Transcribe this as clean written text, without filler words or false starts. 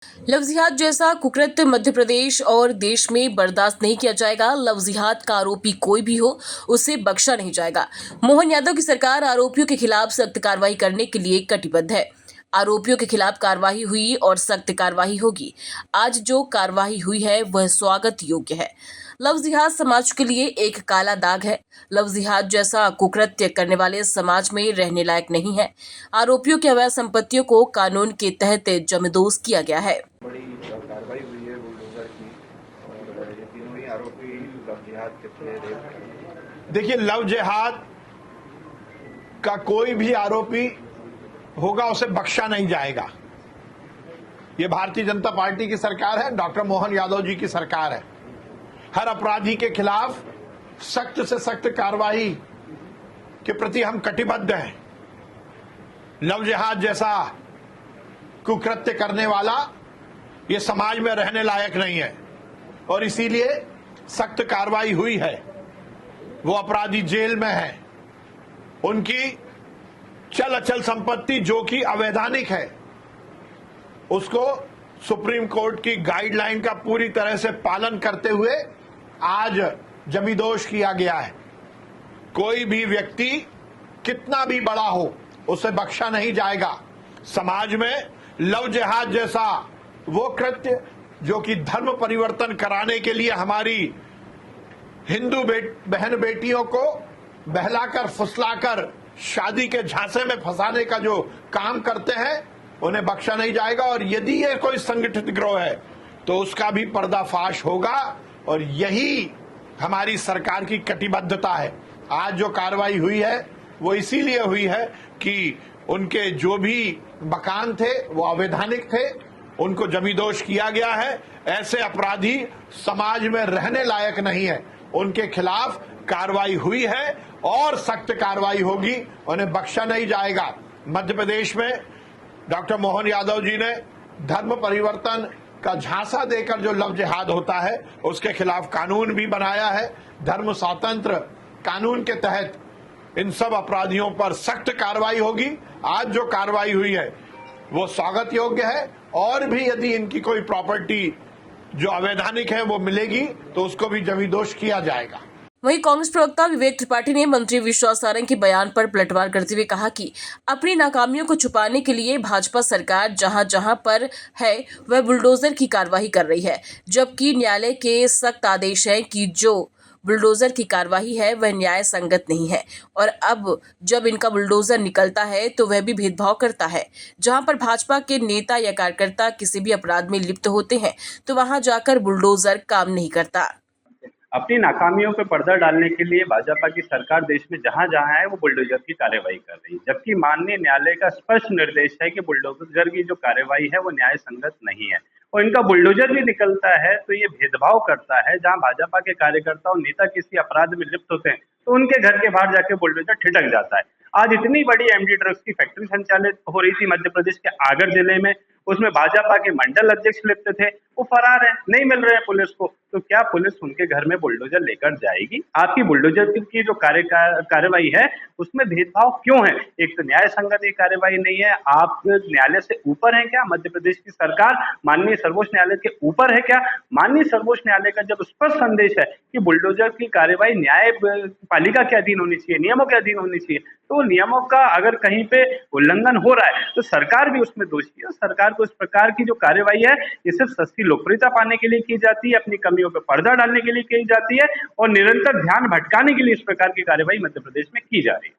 Love जिहाद जैसा कुकृत्य मध्य प्रदेश और देश में बर्दाश्त नहीं किया जाएगा। लव जिहाद का आरोपी कोई भी हो, उसे बख्शा नहीं जाएगा। मोहन यादव की सरकार आरोपियों के खिलाफ सख्त कार्रवाई करने के लिए कटिबद्ध है। आरोपियों के खिलाफ कार्रवाई हुई और सख्त कार्रवाई होगी। आज जो कार्रवाई हुई है वह स्वागत योग्य है। लव जिहाद समाज के लिए एक काला दाग है। लव जिहाद जैसा कुकृत्य करने वाले समाज में रहने लायक नहीं है। आरोपियों की अवैध संपत्तियों को कानून के तहत जमदोज किया गया है। बड़ी कार्रवाई हुई है बुलडोजर की और ये तीनों ही आरोपी लव जिहाद के थे। देखिए, लव जिहाद का कोई भी आरोपी होगा उसे बख्शा नहीं जाएगा। ये भारतीय जनता पार्टी की सरकार है, डॉक्टर मोहन यादव जी की सरकार है। हर अपराधी के खिलाफ सख्त से सख्त कार्रवाई के प्रति हम कटिबद्ध हैं। लव जिहाद जैसा कुकृत्य करने वाला ये समाज में रहने लायक नहीं है और इसीलिए सख्त कार्रवाई हुई है। वो अपराधी जेल में है। उनकी चल अचल संपत्ति जो कि अवैधानिक है, उसको सुप्रीम कोर्ट की गाइडलाइन का पूरी तरह से पालन करते हुए आज जमीदोज किया गया है। कोई भी व्यक्ति कितना भी बड़ा हो, उसे बख्शा नहीं जाएगा। समाज में लव जिहाद जैसा वो कृत्य जो कि धर्म परिवर्तन कराने के लिए हमारी हिंदू बहन बेटियों को बहलाकर फुसलाकर शादी के झांसे में फंसाने का जो काम करते हैं, उन्हें बख्शा नहीं जाएगा। और यदि ये कोई संगठित गिरोह है तो उसका भी पर्दाफाश होगा और यही हमारी सरकार की कटिबद्धता है। आज जो कार्रवाई हुई है वो इसीलिए हुई है कि उनके जो भी मकान थे वो अवैधानिक थे, उनको जमीदोज किया गया है। ऐसे अपराधी समाज में रहने लायक नहीं है। उनके खिलाफ कार्रवाई हुई है और सख्त कार्रवाई होगी, उन्हें बख्शा नहीं जाएगा। मध्य प्रदेश में डॉक्टर मोहन यादव जी ने धर्म परिवर्तन का झांसा देकर जो लव जिहाद होता है उसके खिलाफ कानून भी बनाया है। धर्म स्वतंत्र कानून के तहत इन सब अपराधियों पर सख्त कार्रवाई होगी। आज जो कार्रवाई हुई है वो स्वागत योग्य है और भी यदि इनकी कोई प्रॉपर्टी जो अवैधानिक है वो मिलेगी तो उसको भी जमीदोज किया जाएगा। वहीं कांग्रेस प्रवक्ता विवेक त्रिपाठी ने मंत्री विश्वास सारंग के बयान पर पलटवार करते हुए कहा कि अपनी नाकामियों को छुपाने के लिए भाजपा सरकार जहां जहां पर है वह बुलडोजर की कार्रवाई कर रही है, जबकि न्यायालय के सख्त आदेश है कि जो बुलडोजर की कार्रवाई है वह न्याय संगत नहीं है। और अब जब इनका बुलडोजर निकलता है तो वह भी भेदभाव करता है। जहां पर भाजपा के नेता या कार्यकर्ता किसी भी अपराध में लिप्त होते हैं तो वहां जाकर बुलडोजर काम नहीं करता। अपनी नाकामियों पर पर्दा डालने के लिए भाजपा की सरकार देश में जहां जहां है वो बुलडोजर की कार्रवाई कर रही है, जबकि माननीय न्यायालय का स्पष्ट निर्देश है कि बुलडोजर की जो कार्रवाई है वो न्याय संगत नहीं है और इनका बुलडोजर भी निकलता है तो ये भेदभाव करता है। जहां भाजपा के कार्यकर्ता और नेता किसी अपराध में लिप्त होते हैं तो उनके घर के बाहर जाके बुलडोजर ठिठक जाता है। आज इतनी बड़ी एमडी ड्रग्स की फैक्ट्री संचालित हो रही थी मध्य प्रदेश के आगर जिले में, उसमें भाजपा के मंडल अध्यक्ष लिप्त थे, वो फरार है, नहीं मिल रहे हैं पुलिस को। तो क्या पुलिस उनके घर में बुलडोजर लेकर जाएगी? आपकी बुलडोजर की जो कार्रवाई है उसमें भेदभाव क्यों है? एक तो न्याय संगत ये कार्रवाई नहीं है। आप न्यायालय से ऊपर है क्या? मध्य प्रदेश की सरकार माननीय सर्वोच्च न्यायालय के ऊपर है क्या? माननीय सर्वोच्च न्यायालय का जब स्पष्ट संदेश है कि बुलडोजर की कार्रवाई न्याय पालिका के अधीन होनी चाहिए, नियमों के अधीन होनी चाहिए, तो नियमों का अगर कहीं पे उल्लंघन हो रहा है तो सरकार भी उसमें दोषी है। सरकार को इस प्रकार की जो कार्रवाई है ये सिर्फ सस्ती लोकप्रियता पाने के लिए की जाती है, अपनी कमियों पर पर्दा डालने के लिए की जाती है और निरंतर ध्यान भटकाने के लिए इस प्रकार की कार्रवाई मध्य प्रदेश में की जा रही है।